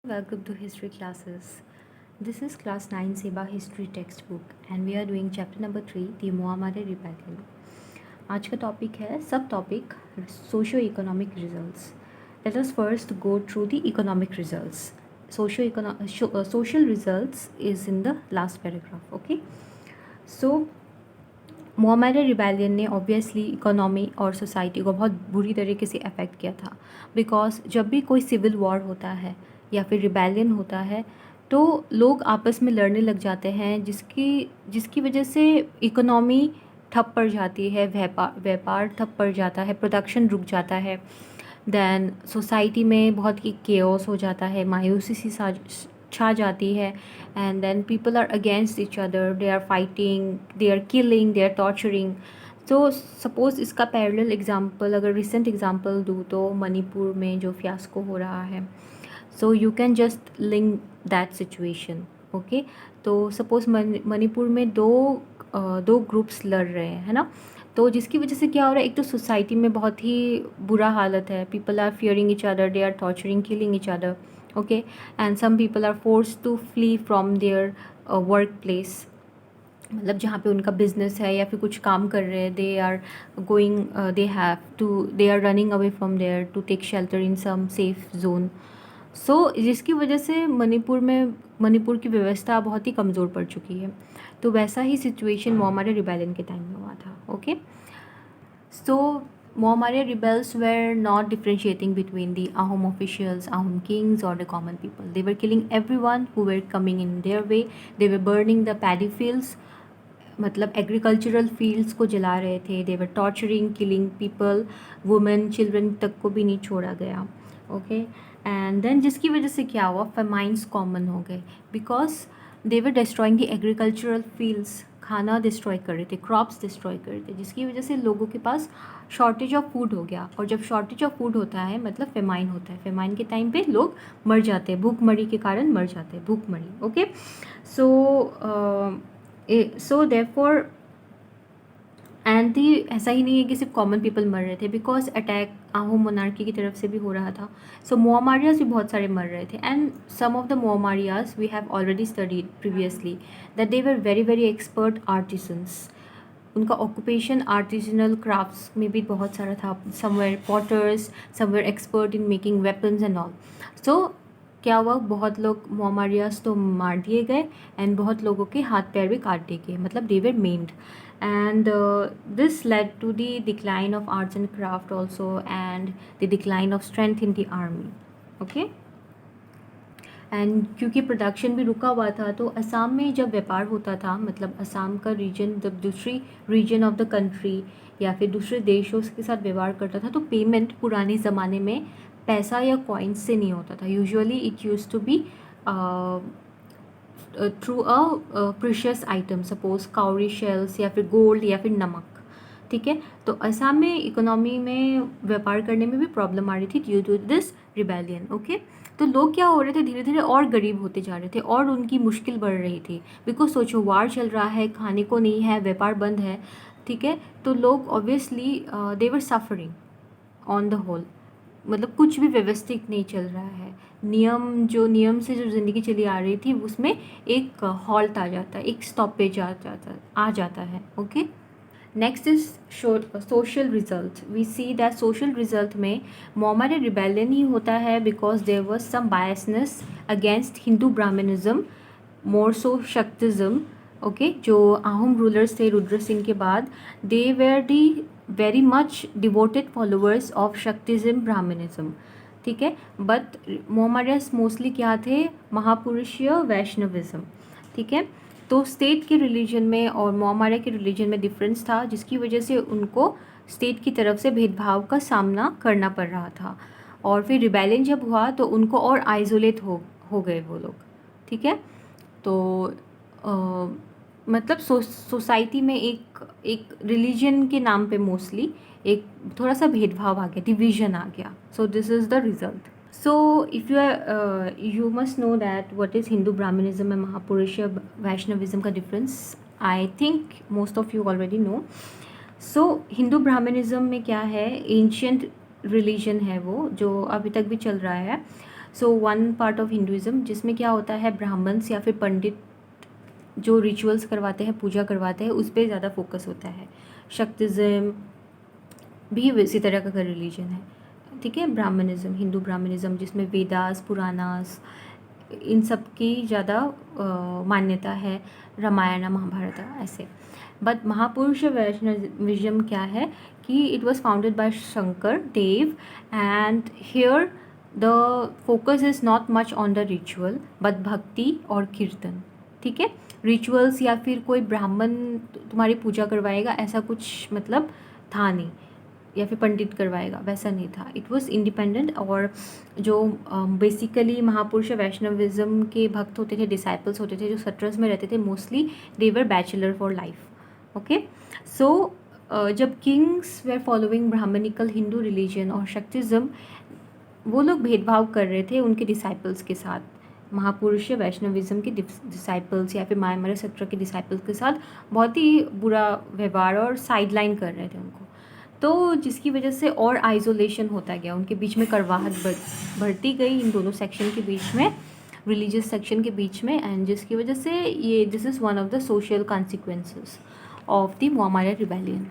Welcome to history classes. This is class 9 Seba history textbook and we are doing chapter number 3 the Muammar rebellion. आज का topic है सब topic socio economic results. Let us first go through the economic results. Social results is in the last paragraph. Okay. So Mohammad rebellion ने obviously economy और society को बहुत बुरी तरीके से अफेक्ट किया था. बिकॉज जब भी कोई सिविल वॉर होता है या फिर रिबेलियन होता है तो लोग आपस में लड़ने लग जाते हैं जिसकी जिसकी वजह से इकोनॉमी ठप पड़ जाती है, व्यापार ठप पड़ जाता है, प्रोडक्शन रुक जाता है. देन सोसाइटी में बहुत ही केओस हो जाता है, मायूसी सी छा जाती है. And then people are against each other, they are fighting, they are killing, they are torturing. तो सपोज़ इसका पैरेलल एग्जांपल अगर रिसेंट एग्जांपल दूँ तो मणिपुर में जो फियास्को हो रहा है, so you can just link that situation. Okay. तो सपोज़ मणिपुर में दो ग्रुप्स लड़ रहे हैं, है ना. तो जिसकी वजह से क्या हो रहा है, एक तो सोसाइटी में बहुत ही बुरा हालत है, people are fearing each other, they are torturing, killing each other. Okay. And some people are force to flee from their work place, मतलब जहाँ पे उनका बिजनेस है या फिर कुछ काम कर रहे हैं, they are going, they are running away from there to take shelter in some safe zone. So जिसकी वजह से मणिपुर की व्यवस्था बहुत ही कमज़ोर पड़ चुकी है. तो वैसा ही सिचुएशन मोहम्मद रिबेलियन के टाइम में हुआ था. Okay. So Mohammedan rebels were not differentiating between the Ahom officials, Ahom kings or the common people. They were killing everyone who were coming in their way. They were burning the paddy fields, मतलब agricultural fields को जला रहे थे. They were torturing, killing people, women, children तक को भी नहीं छोड़ा गया. ओके. एंड देन जिसकी वजह से क्या हुआ, फेमाइंस कॉमन हो गए because they were destroying the agricultural fields. खाना डिस्ट्रॉय कर रहे थे, क्रॉप्स डिस्ट्रॉय कर रहे थे, जिसकी वजह से लोगों के पास शॉर्टेज ऑफ फूड हो गया. और जब शॉर्टेज ऑफ फूड होता है मतलब फेमाइन होता है. फेमाइन के टाइम पे लोग मर जाते हैं, भूखमरी के कारण मर जाते हैं, भूखमरी. ओके. सो देयरफॉर एंड थी ऐसा ही नहीं है कि सिर्फ कॉमन पीपल मर रहे थे, बिकॉज अटैक आहूम मोनार्की की तरफ से भी हो रहा था. सो मोहम्मदियाज भी बहुत सारे मर रहे थे. And some of the Moamarias we have already studied previously that they were very very expert artisans. उनका ऑक्यूपेशन आर्टिजनल क्राफ्ट्स में भी बहुत सारा था. Somewhere potters, somewhere expert in making weapons and all. So क्या हुआ, बहुत लोग मोहम्मदियाज तो मार दिए गए एंड बहुत लोगों के हाथ पैर भी काट दिए गए, मतलब दे वर मेन्ड. And this led to the decline of arts and craft also and the decline of strength in the army. Okay. And क्योंकि प्रोडक्शन भी रुका हुआ था तो असम में जब व्यापार होता था, मतलब असम का रीजन जब दूसरी रीजन ऑफ द कंट्री या फिर दूसरे देशों के साथ व्यवहार करता था तो पेमेंट पुराने ज़माने में पैसा या कॉइन्स से नहीं होता था. Usually it use to be through a precious item, suppose cowrie shells या फिर गोल्ड या फिर नमक. ठीक है. तो असम में इकोनॉमी में व्यापार करने में भी प्रॉब्लम आ रही थी due to this rebellion. Okay. तो लोग क्या हो रहे थे, धीरे धीरे और गरीब होते जा रहे थे और उनकी मुश्किल बढ़ रही थी. बिकॉज सोचो, वार चल रहा है, खाने को नहीं है, व्यापार बंद है. ठीक है. तो लोग obviously they were suffering on the whole, मतलब कुछ भी व्यवस्थित नहीं चल रहा है. नियम से जो ज़िंदगी चली आ रही थी उसमें एक हॉल्ट आ जाता है, एक स्टॉपेज आ जाता है. Okay. Next is social result. We see that social result में मोहम्मद रिबेलियन ही होता है because there was some biasness against Hindu Brahmanism, more so Shaktism. Okay. जो आहूम रूलर्स थे रुद्र सिंह के बाद, they were the very much devoted followers of Shaktism Brahmanism. ठीक है. बट मोहम्मदियाज मोस्टली क्या थे, महापुरुषीय वैष्णविज्म. ठीक है. तो स्टेट के रिलीजन में और मोहम्मदिया के रिलीजन में डिफरेंस था, जिसकी वजह से उनको स्टेट की तरफ से भेदभाव का सामना करना पड़ रहा था. और फिर रिबेलियन जब हुआ तो उनको और आइसोलेट हो गए वो लोग. ठीक है. तो मतलब सोसाइटी में एक रिलीजन के नाम पे मोस्टली एक थोड़ा सा भेदभाव आ गया, डिवीजन आ गया. So this is the result. So if you must know that what is Hindu Brahmanism and Mahapurushya Vaishnavism का difference. I think most of you already know. So Hindu Brahmanism में क्या है, ancient religion है वो जो अभी तक भी चल रहा है. So one part of Hinduism जिसमें क्या होता है, ब्राह्मण्स या फिर पंडित जो रिचुअल्स करवाते हैं, पूजा करवाते हैं, उस पर ज़्यादा फोकस होता है। शक्तिज़म भी इसी तरह का रिलीजन है, ठीक है। ब्राह्मणिज्म, हिंदू ब्राह्मणिज्म जिसमें वेदास, पुराणास, इन सब की ज़्यादा मान्यता है, रामायण महाभारत ऐसे। बट महापुरुष वैष्णविज्म क्या है कि it was founded by Shankar Dev, and here the focus is not much on the ritual but bhakti और कीर्तन, ठीक है। रिचुअल्स या फिर कोई ब्राह्मण तुम्हारी पूजा करवाएगा ऐसा कुछ मतलब था नहीं, या फिर पंडित करवाएगा वैसा नहीं था। It was independent. और जो बेसिकली महापुरुष वैष्णविज्म के भक्त होते थे, डिसाइपल्स होते थे, जो सत्रस में रहते थे, mostly they were bachelor for life, okay. So जब kings were following Brahmanical Hindu religion और शक्तिज्म, वो लोग भेदभाव कर रहे थे उनके डिसाइपल्स के साथ, महापुरुष वैष्णविज्म के डिसाइपल्स या फिर मायामय सत्र के डिसाइपल्स के साथ बहुत ही बुरा व्यवहार और साइडलाइन कर रहे थे उनको। तो जिसकी वजह से और आइसोलेशन होता गया, उनके बीच में कड़वाहट बढ़ती गई इन दोनों सेक्शन के बीच में, रिलीजियस सेक्शन के बीच में, एंड जिसकी वजह से ये this is one of the social consequences of the Mohammedan rebellion.